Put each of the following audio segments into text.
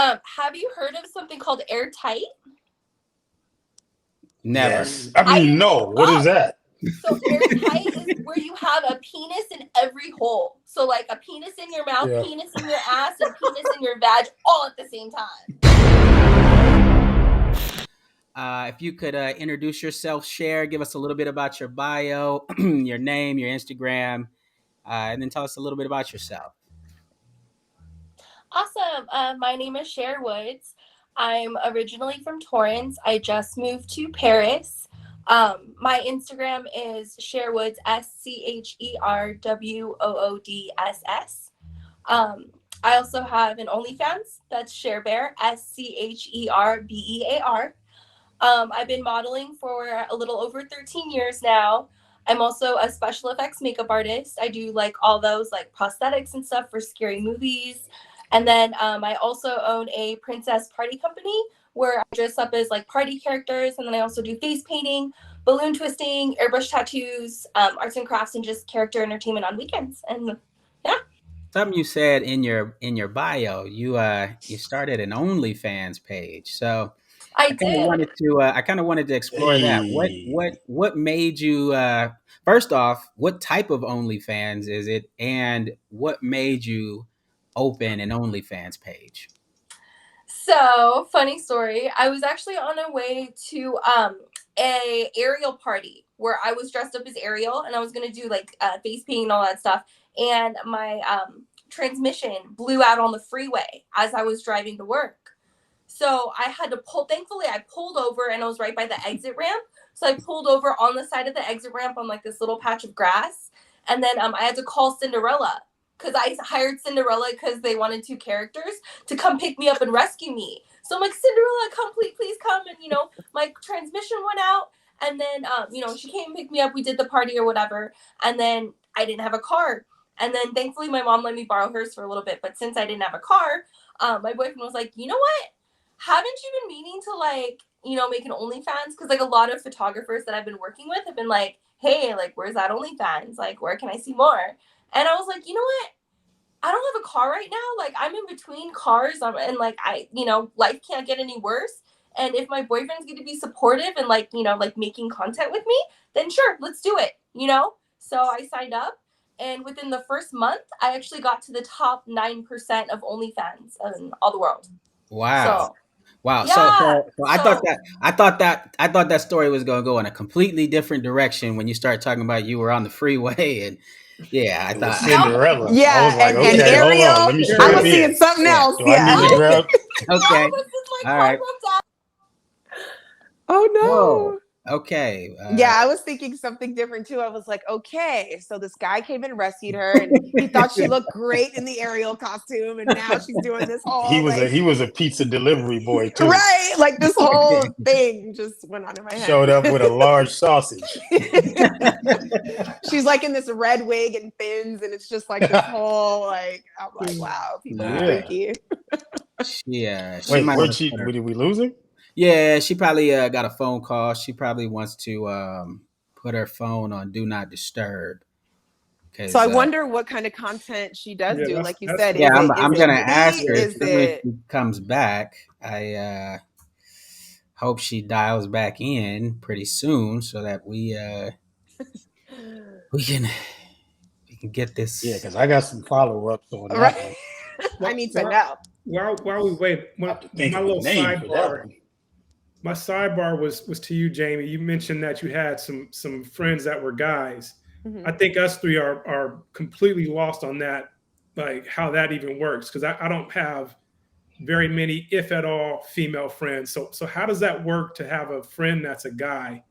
Have you heard of something called airtight? Never. Yes. I mean, no. What is that? So airtight is where you have a penis in every hole. So like a penis in your mouth, Yeah. penis in your ass, and penis in your vag all at the same time. If you could introduce yourself, Cher, give us a little bit about your bio, your name, your Instagram, and then tell us a little bit about yourself. Awesome. My name is Cher Woods. I'm originally from Torrance. I just moved to Paris. My Instagram is Cher Woods, SCHERWOODSS. I also have an OnlyFans. That's Cher Bear, SCHERBEAR. I've been modeling for a little over 13 years now. I'm also a special effects makeup artist. I do like all those like prosthetics and stuff for scary movies. And then I also own a princess party company where I dress up as like party characters. And then I also do face painting, balloon twisting, airbrush tattoos, arts and crafts, and just character entertainment on weekends. And yeah. Something you said in your bio, you started an OnlyFans page. So I did. I kind of wanted to explore that. Hey. What made you first off, what type of OnlyFans is it, and what made you open an OnlyFans page? So, funny story. I was actually on a way to a Ariel party where I was dressed up as Ariel and I was gonna do like face painting and all that stuff. And my transmission blew out on the freeway as I was driving to work. So I had to pull. Thankfully, I pulled over and I was right by the exit ramp. So I pulled over on the side of the exit ramp on like this little patch of grass. And then I had to call Cinderella because I hired Cinderella because they wanted two characters to come pick me up and rescue me. So I'm like, Cinderella, come, please come. And, my transmission went out. And then, she came and picked me up. We did the party or whatever. And then I didn't have a car. And then thankfully my mom let me borrow hers for a little bit. But since I didn't have a car, my boyfriend was like, you know what? Haven't you been meaning to make an OnlyFans? Because like a lot of photographers that I've been working with have been like, hey, like, where's that OnlyFans? Like, where can I see more? And I was like, you know what? I don't have a car right now. Like, I'm in between cars, and like life can't get any worse. And if my boyfriend's going to be supportive and like making content with me, then sure, let's do it. So I signed up. And within the first month, I actually got to the top 9% of OnlyFans in all the world. Wow. So, Wow. yeah. So I thought that story was going to go in a completely different direction when you start talking about you were on the freeway and yeah, I thought Cinderella. Yeah, I was like, and okay, hold Ariel, on. Let me I strap was seeing in. something else. Do I need to grab? Okay. No, this is All right. Oh no. Whoa. Okay. Yeah, I was thinking something different too. I was like, okay, so this guy came and rescued her, and he thought she looked great in the Ariel costume, and now she's doing this whole He was a pizza delivery boy too. right, like this whole thing just went on in my head. Showed up with a large sausage. She's like in this red wig and fins, and it's just like this whole like. I'm like, wow, people are freaky. Yeah. Wait, did we lose her? Yeah, she probably got a phone call. She probably wants to put her phone on Do Not Disturb. So I wonder what kind of content she does do. Like you said, yeah, I'm gonna ask her as soon as she comes back. I hope she dials back in pretty soon so that we can get this. Yeah, because I got some follow-ups on that. Right. I need to know. While we wait, my little sidebar. My sidebar was to you, Jamie. You mentioned that you had some friends that were guys. Mm-hmm. I think us three are completely lost on that, like how that even works, because I don't have very many, if at all, female friends. So how does that work to have a friend that's a guy?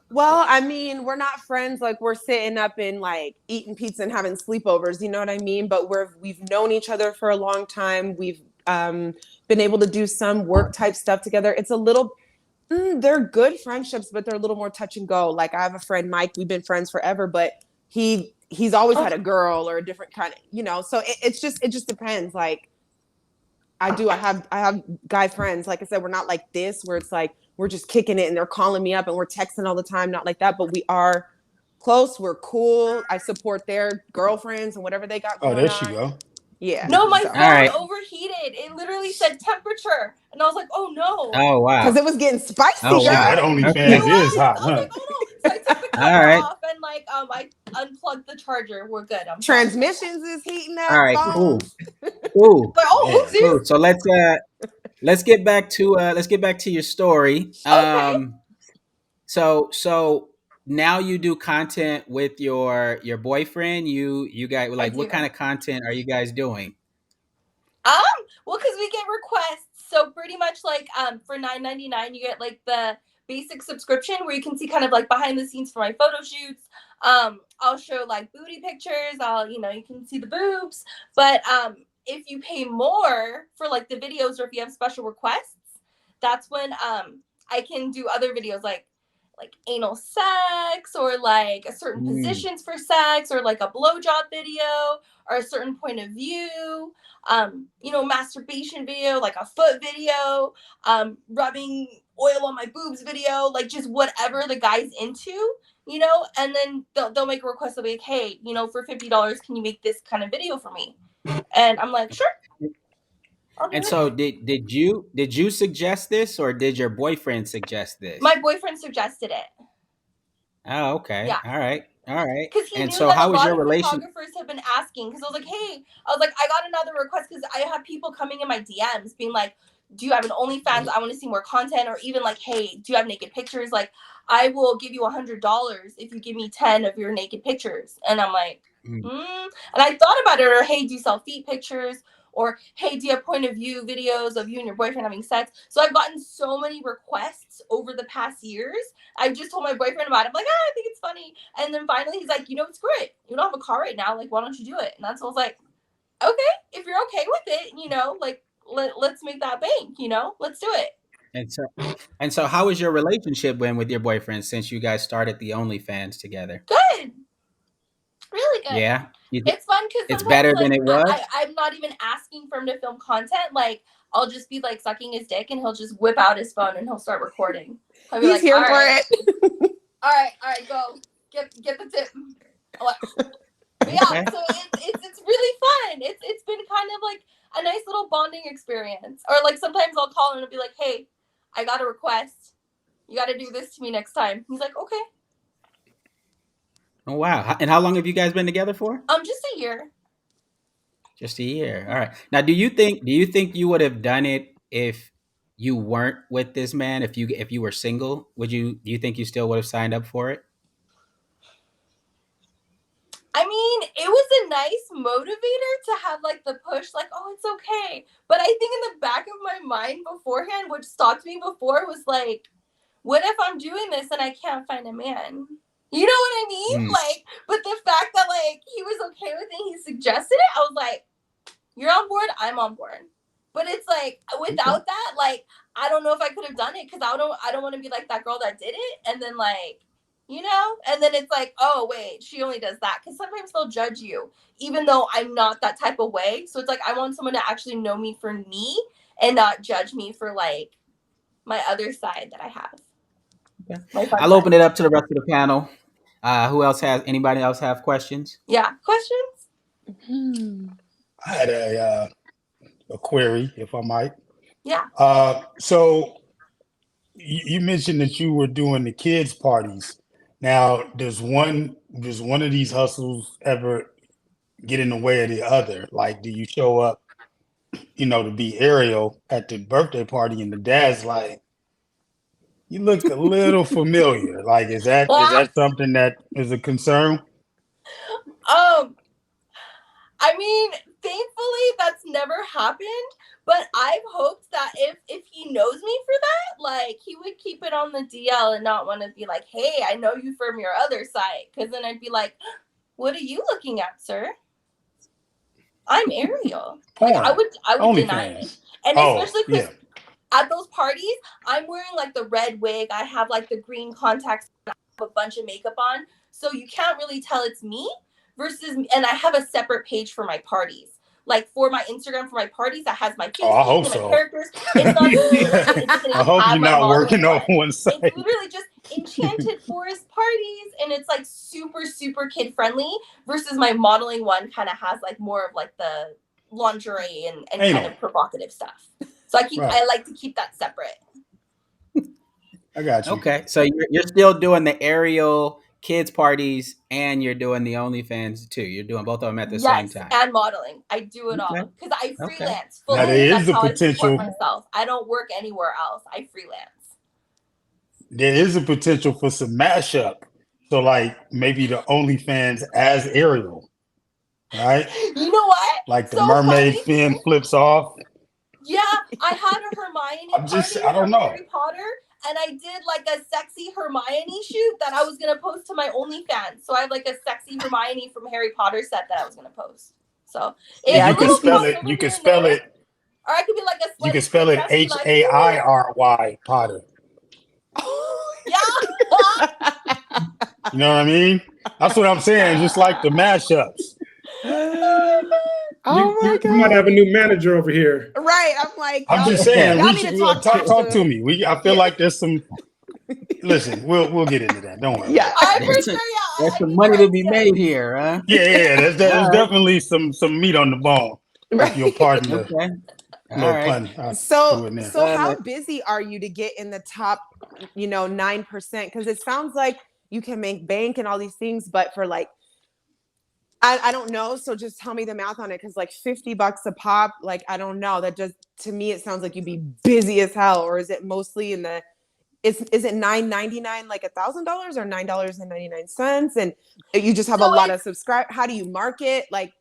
Well, I mean, we're not friends like we're sitting up and like eating pizza and having sleepovers, you know what I mean? But we've known each other for a long time. We've been able to do some work type stuff together. It's a little, they're good friendships, but they're a little more touch and go. Like I have a friend, Mike, we've been friends forever, but he's always had a girl or a different kind of, so it just depends. Like I have guy friends. Like I said, we're not like this where it's like, we're just kicking it and they're calling me up and we're texting all the time. Not like that, but we are close. We're cool. I support their girlfriends and whatever they got going on. Oh, there she go. Yeah. No, my phone overheated did. It literally said temperature, and I was like, oh no. Oh wow. Because it was getting spicy. Oh wow. That OnlyFans is hot, I was huh? like, oh no. So I took the cover All right. off and like I unplugged the charger. We're good. I'm Transmissions is heating up. All right, cool. But Cool. oopsies. Cool. So let's get back to your story. Okay. So now you do content with your boyfriend. You guys, like, what kind of content are you guys doing? Well, because we get requests. So pretty much like for $9.99 you get like the basic subscription where you can see kind of like behind the scenes for my photo shoots. I'll show like booty pictures. You can see the boobs. But if you pay more for like the videos or if you have special requests, that's when I can do other videos like anal sex or like a certain positions for sex or like a blowjob video or a certain point of view, masturbation video, like a foot video, rubbing oil on my boobs video, like just whatever the guy's into, and then they'll make a request. They'll be like, hey, for $50, can you make this kind of video for me? And I'm like, sure. And so did you suggest this or did your boyfriend suggest this? My boyfriend suggested it. Oh, okay. Yeah. All right. Because he and knew so that how a was lot your of relation? photographers have been asking. Because I was like, I got another request because I have people coming in my DMs being like, do you have an OnlyFans? I want to see more content. Or even like, hey, do you have naked pictures? Like, I will give you $100 if you give me 10 of your naked pictures. And I'm like, And I thought about it. Or, hey, do you sell feet pictures? Or, hey, do you have point of view videos of you and your boyfriend having sex? So I've gotten so many requests over the past years. I just told my boyfriend about it. I'm like, I think it's funny. And then finally he's like, screw it. You don't have a car right now. Like, why don't you do it? And that's what I was like, okay, if you're okay with it, like, let's make that bank, let's do it. And so how is your relationship with your boyfriend since you guys started the OnlyFans together? Good. Really good. Yeah. It's fun because it's better than it was. I'm not even asking for him to film content. Like, I'll just be like sucking his dick and he'll just whip out his phone and he'll start recording. I'll be He's like, here all for right. it. All right, go. Get the tip. But yeah, so it's really fun. It's been kind of like a nice little bonding experience. Or like sometimes I'll call him and be like, hey, I got a request. You got to do this to me next time. He's like, okay. Oh wow! And how long have you guys been together for? Just a year. Just a year. All right. Now, do you think you would have done it if you weren't with this man? If you were single, do you think you still would have signed up for it? I mean, it was a nice motivator to have like the push, like, oh, it's okay. But I think in the back of my mind beforehand, what stopped me before was like, what if I'm doing this and I can't find a man? You know what I mean? Like, but the fact that like he was okay with it, he suggested it, I was like, you're on board, I'm on board. But it's like without that, like, I don't know if I could have done it because I don't want to be like that girl that did it and then like, and then it's like, oh wait, she only does that, because sometimes they'll judge you even though I'm not that type of way. So it's like I want someone to actually know me for me and not judge me for like my other side that I have. Okay. I'll open it up to the rest of the panel. Anybody else have questions? Yeah, questions? I had a query, if I might. Yeah. So you mentioned that you were doing the kids' parties. Now, does one of these hustles ever get in the way of the other? Like, do you show up, to be Ariel at the birthday party and the dad's like, you look a little familiar. Like, is that something that is a concern? I mean, thankfully that's never happened, but I've hoped that if he knows me for that, like, he would keep it on the DL and not want to be like, hey, I know you from your other side. Because then I'd be like, what are you looking at, sir? I'm Ariel. Like, I would deny it. And especially because at those parties, I'm wearing like the red wig. I have like the green contacts. I have a bunch of makeup on. So you can't really tell it's me. And I have a separate page for my parties. Like for my Instagram, for my parties, that has my face and my characters. It's not. I hope you're not working on one side. It's literally just Enchanted Forest parties, and it's like super, super kid friendly. Versus my modeling one kind of has like more of like the lingerie and kind of provocative stuff. So I like to keep that separate. I got you. Okay, so you're still doing the aerial kids parties and you're doing the OnlyFans too. You're doing both of them at the same time. And modeling. I do it all because I freelance fully. Now, there That's is the how potential. I support myself. I don't work anywhere else. I freelance. There is a potential for some mashup. So, like maybe the OnlyFans as Ariel, right? You know what? Like the mermaid fin flips off. Yeah, I had a Hermione party I don't know. Harry Potter, and I did like a sexy Hermione shoot that I was gonna post to my OnlyFans. So I have like a sexy Hermione from Harry Potter set that I was gonna post. So you can spell it. You can spell it. Or I could be like a. You can spell it HAIRY Potter. Yeah. You know what I mean? That's what I'm saying. Just like the mashups. You might have a new manager over here. Right. I'm like, I'm just saying. y'all need to talk to me. I feel like there's some. Listen, we'll get into that. Don't worry. Yeah, there's some money to be made here, huh? Yeah. There's definitely some meat on the bone. Right. If you'll pardon the little pun. So how busy are you to get in the top, 9%? Because it sounds like you can make bank and all these things, but for like, I don't know. So just tell me the math on it. Cause like $50 a pop, like, I don't know. That just, to me, it sounds like you'd be busy as hell. Or is it mostly in the, is it $9.99, like $1,000 or $9.99? And you just have a lot of subscribers. How do you market? Like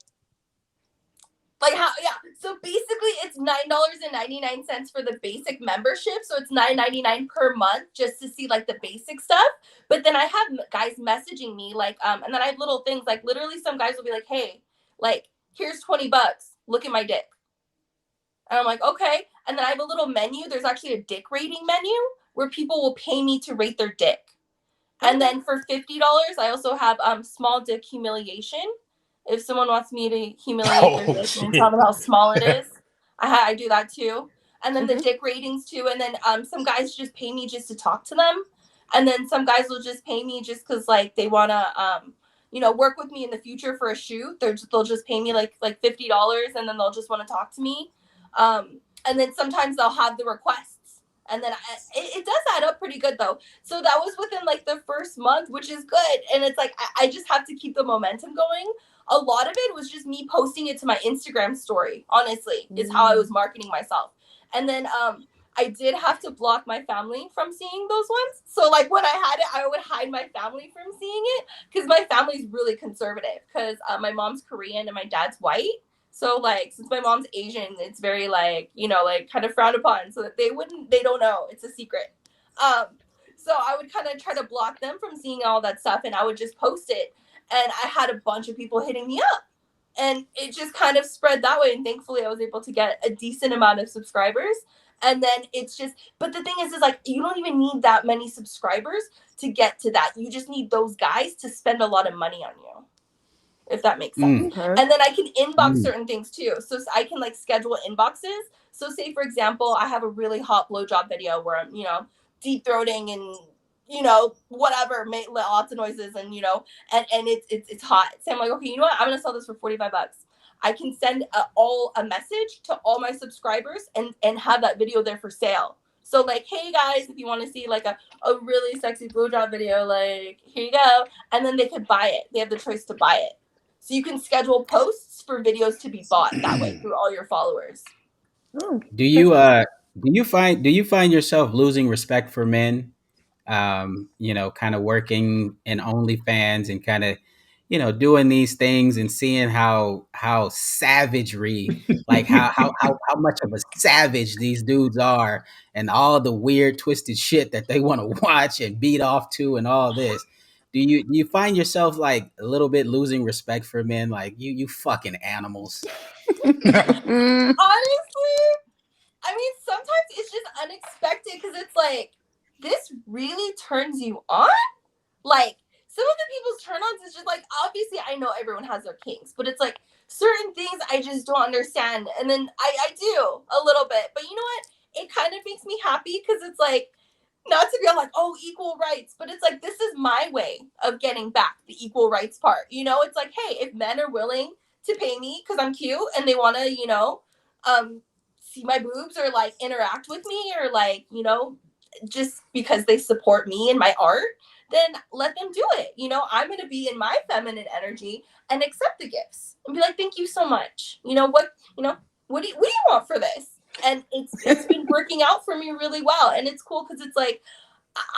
how? Yeah. So basically it's $9.99 for the basic membership. So it's $9.99 per month just to see like the basic stuff. But then I have guys messaging me like, and then I have little things like literally some guys will be like, hey, like here's $20. Look at my dick. And I'm like, okay. And then I have a little menu. There's actually a dick rating menu where people will pay me to rate their dick. And then for $50, I also have small dick humiliation. If someone wants me to humiliate their dick and tell them how small it is, I do that too. And then the dick ratings too. And then some guys just pay me just to talk to them. And then some guys will just pay me just because like they want to, work with me in the future for a shoot. They'll just pay me like $50 and then they'll just want to talk to me. And then sometimes they'll have the requests. And then it does add up pretty good though. So that was within like the first month, which is good. And it's like, I just have to keep the momentum going. A lot of it was just me posting it to my Instagram story, honestly, is how I was marketing myself. And then I did have to block my family from seeing those ones. So like when I had it, I would hide my family from seeing it because my family's really conservative because my mom's Korean and my dad's white. So like, since my mom's Asian, it's very like, like kind of frowned upon so that they don't know. It's a secret. So I would kind of try to block them from seeing all that stuff and I would just post it. And I had a bunch of people hitting me up and it just kind of spread that way. And thankfully I was able to get a decent amount of subscribers. And then it's just, but the thing is like, you don't even need that many subscribers to get to that. You just need those guys to spend a lot of money on you. If that makes sense. And then I can inbox certain things too. So I can like schedule inboxes. So say for example, I have a really hot blowjob video where I'm, deep throating and, whatever, make lots of noises and, and it's hot. So I'm like, okay, you know what? I'm going to sell this for $45. I can send a message to all my subscribers and have that video there for sale. So like, hey guys, if you want to see like a really sexy blowjob video, like here you go. And then they could buy it. They have the choice to buy it. So you can schedule posts for videos to be bought that way through all your followers. Do you find yourself losing respect for men? Kind of working in OnlyFans and kind of, doing these things and seeing how savagery, like how much of a savage these dudes are and all the weird twisted shit that they want to watch and beat off to and all this. Do you find yourself like a little bit losing respect for men? Like you fucking animals. Honestly, I mean, sometimes it's just unexpected because it's like, this really turns you on? Like, some of the people's turn-ons is just like, obviously I know everyone has their kinks, but it's like certain things I just don't understand. And then I do a little bit, but you know what? It kind of makes me happy because it's like, not to be all like, oh, equal rights, but it's like, this is my way of getting back the equal rights part. It's like, hey, if men are willing to pay me because I'm cute and they want to, see my boobs or like interact with me or like, just because they support me and my art, then let them do it. I'm going to be in my feminine energy and accept the gifts and be like, thank you so much. What do you want for this? And it's been working out for me really well. And it's cool because it's like,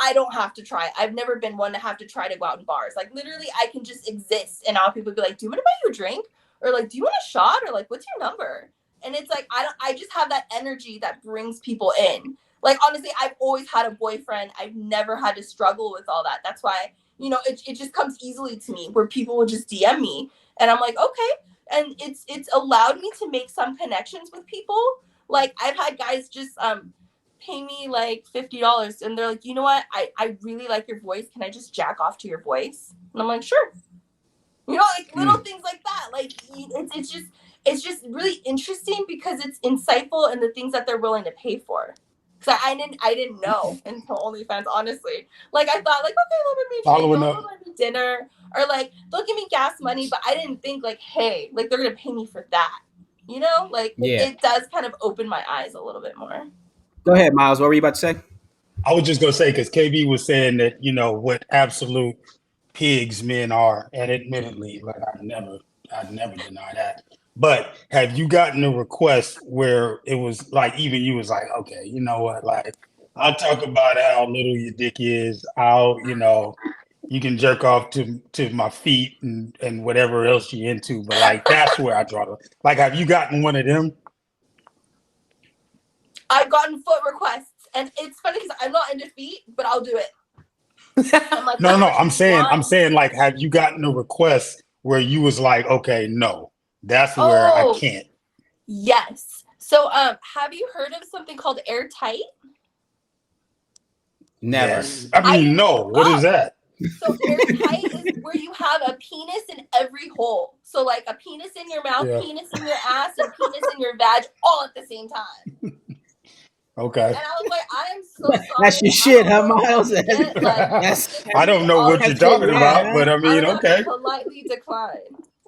I don't have to try. I've never been one to have to try to go out in bars. Like literally I can just exist and now people be like, do you want to buy you a drink? Or like, do you want a shot? Or like, what's your number? And it's like, I just have that energy that brings people in. Like, honestly, I've always had a boyfriend. I've never had to struggle with all that. That's why, it just comes easily to me where people will just DM me and I'm like, okay. And it's allowed me to make some connections with people. Like I've had guys just, pay me like $50 and they're like, you know what? I really like your voice. Can I just jack off to your voice? And I'm like, sure. Like little things like that. Like it's just really interesting because it's insightful in the things that they're willing to pay for. Because I didn't know until OnlyFans, honestly. Like I thought like, okay, they'll give me a drink, they'll buy me dinner, or like they'll give me gas money, but I didn't think like, hey, like they're gonna pay me for that. Like it does kind of open my eyes a little bit more. Go ahead, Miles. What were you about to say? I was just gonna say because KB was saying that what absolute pigs men are, and admittedly, like I'd never deny that. But have you gotten a request where it was like even you was like, okay, you know what, like I'll talk about how little your dick is, how you can jerk off to my feet and whatever else you're into, but like that's where I draw the like. Have you gotten one of them? I've gotten foot requests, and it's funny because I'm not into feet, but I'll do it. I'm like, no. I'm saying, like, have you gotten a request where you was like, okay, no, that's where I can't. Yes. So, have you heard of something called airtight? Never. Yes. I mean, no. What is that? So airtight is where you have a penis in every hole. So like a penis in your mouth, penis in your ass, and penis in your vag all at the same time. Okay. And I was like, I am so sorry. That's your shit, huh, Miles? I don't know what you're talking about, but I mean, okay. Politely decline.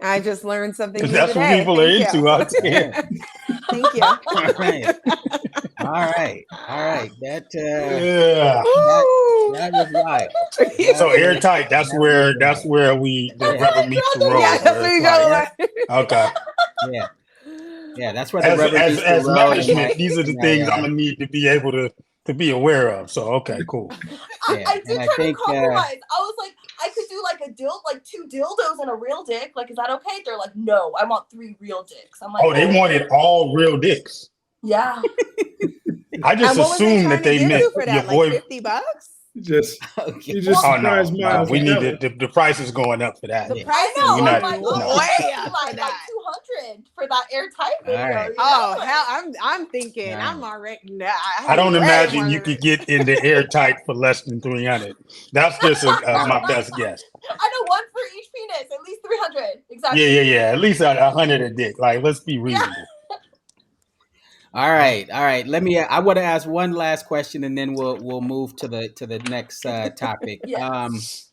I just learned something new that's today. What people are into out there. Thank you. All right. That was wild. So airtight. That's where the rubber meets the road. Yeah, there you go. Okay. Yeah, that's where the rubber meets the road. As management, these are the things I'm gonna need to be able to be aware of. So okay, cool. I did try to compromise. I was like, I could do like like 2 dildos and a real dick. Like, is that okay? They're like, no, I want 3 real dicks. I'm like, oh, they wanted all real dicks. Yeah. I just assumed that they meant for that, your boy. Like $50. You just surprised no, we need the price is going up for that. The price is going way up like 200 for that airtight video. Right. Oh hell, I'm thinking I'm already. I don't imagine you could get into airtight for less than 300. That's just my best guess. I know, one for each penis, at least 300. Exactly. Yeah. At least 100 a dick. Like, let's be reasonable. Yeah. All right. Let me. I want to ask one last question, and then we'll move to the next topic. Yes.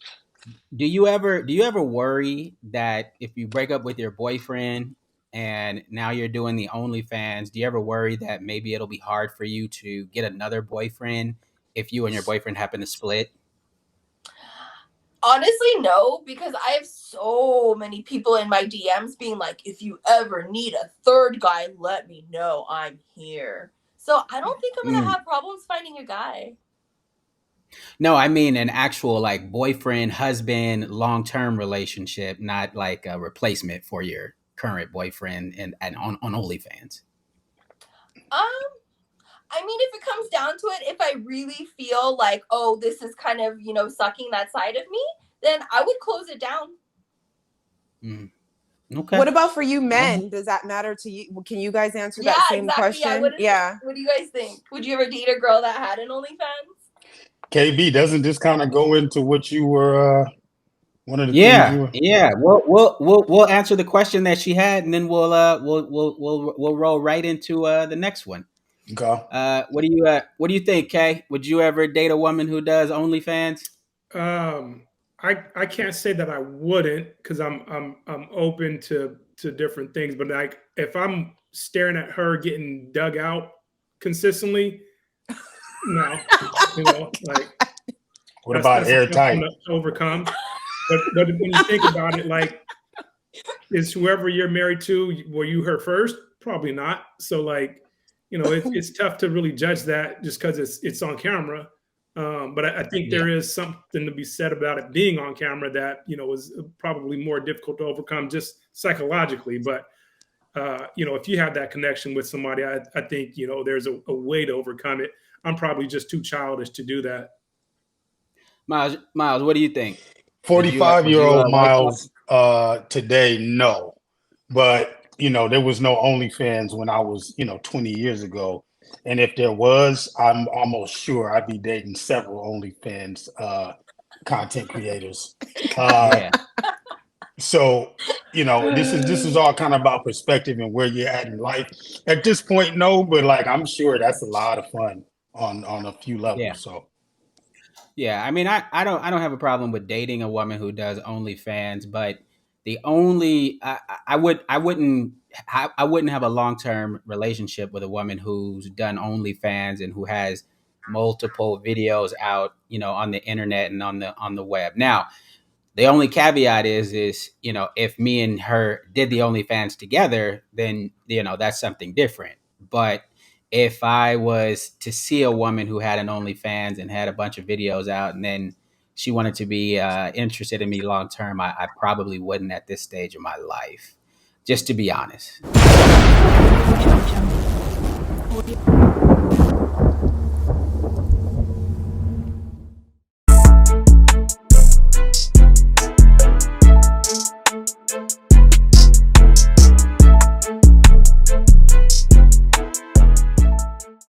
Do you ever worry that if you break up with your boyfriend and now you're doing the OnlyFans, do you ever worry that maybe it'll be hard for you to get another boyfriend if you and your boyfriend happen to split? Honestly, no, because I have so many people in my DMs being like, if you ever need a third guy, let me know. I'm here. So I don't think I'm going to have problems finding a guy. No, I mean an actual like boyfriend, husband, long-term relationship, not like a replacement for your current boyfriend and on OnlyFans. I mean, if it comes down to it, if I really feel like, oh, this is kind of, sucking that side of me, then I would close it down. Okay. What about for you men? Does that matter to you? Can you guys answer that same question? What do you guys think? Would you ever date a girl that had an OnlyFans? KB, doesn't this kind of go into what you were one of the things you were... Yeah. We'll answer the question that she had, and then we'll roll right into the next one. Okay. What do you think, Kay? Would you ever date a woman who does OnlyFans? I can't say that I wouldn't, because I'm open to to different things. But like if I'm staring at her getting dug out consistently, no, like what about airtight to overcome? But when you think about it, like, is whoever you're married to, were you her first? Probably not. So like, it's tough to really judge that just because it's on camera. But I think there is something to be said about it being on camera that, was probably more difficult to overcome just psychologically. But, if you have that connection with somebody, I think, there's a way to overcome it. I'm probably just too childish to do that. Miles, what do you think? 45-year-old Miles today, no. But, there was no OnlyFans when I was, 20 years ago. And if there was, I'm almost sure I'd be dating several OnlyFans content creators. So, this is all kind of about perspective and where you're at in life. At this point, no, but like I'm sure that's a lot of fun on a few levels. Yeah. So yeah, I mean, I don't have a problem with dating a woman who does OnlyFans, but the only I wouldn't have a long-term relationship with a woman who's done OnlyFans and who has multiple videos out, on the internet and on the web. Now, the only caveat is if me and her did the OnlyFans together, then that's something different. But if I was to see a woman who had an OnlyFans and had a bunch of videos out, and then she wanted to be interested in me long term, I probably wouldn't at this stage of my life, just to be honest.